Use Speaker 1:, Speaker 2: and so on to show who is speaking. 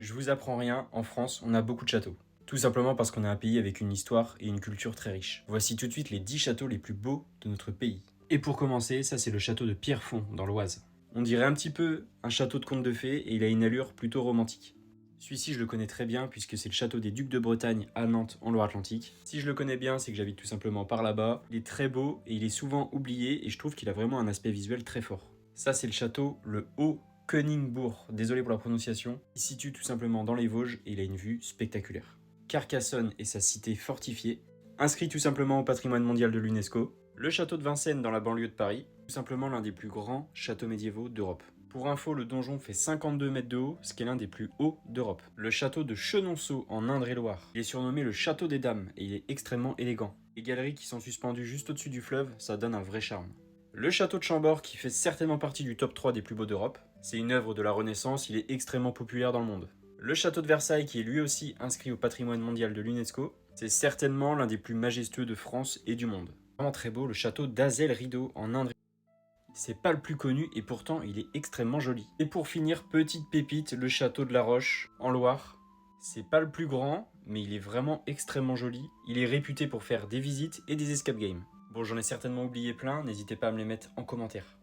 Speaker 1: Je vous apprends rien, en France, on a beaucoup de châteaux. Tout simplement parce qu'on est un pays avec une histoire et une culture très riche. Voici tout de suite les 10 châteaux les plus beaux de notre pays. Et pour commencer, ça c'est le château de Pierrefonds, dans l'Oise. On dirait un petit peu un château de conte de fées et il a une allure plutôt romantique. Celui-ci, je le connais très bien puisque c'est le château des Ducs de Bretagne à Nantes, en Loire-Atlantique. Si je le connais bien, c'est que j'habite tout simplement par là-bas. Il est très beau et il est souvent oublié et je trouve qu'il a vraiment un aspect visuel très fort. Ça, c'est le château, le Haut Koningbourg, désolé pour la prononciation. Il se situe tout simplement dans les Vosges et il a une vue spectaculaire. Carcassonne est sa cité fortifiée, inscrit tout simplement au patrimoine mondial de l'UNESCO. Le château de Vincennes dans la banlieue de Paris, tout simplement l'un des plus grands châteaux médiévaux d'Europe. Pour info, le donjon fait 52 mètres de haut, ce qui est l'un des plus hauts d'Europe. Le château de Chenonceau en Indre-et-Loire, il est surnommé le château des dames et il est extrêmement élégant. Les galeries qui sont suspendues juste au-dessus du fleuve, ça donne un vrai charme. Le château de Chambord, qui fait certainement partie du top 3 des plus beaux d'Europe, c'est une œuvre de la Renaissance, il est extrêmement populaire dans le monde. Le château de Versailles, qui est lui aussi inscrit au patrimoine mondial de l'UNESCO, c'est certainement l'un des plus majestueux de France et du monde. Vraiment très beau, le château d'Azel-Rideau en Indre. C'est pas le plus connu et pourtant il est extrêmement joli. Et pour finir, petite pépite, le château de la Roche en Loire. C'est pas le plus grand, mais il est vraiment extrêmement joli. Il est réputé pour faire des visites et des escape games. Bon, j'en ai certainement oublié plein, n'hésitez pas à me les mettre en commentaire.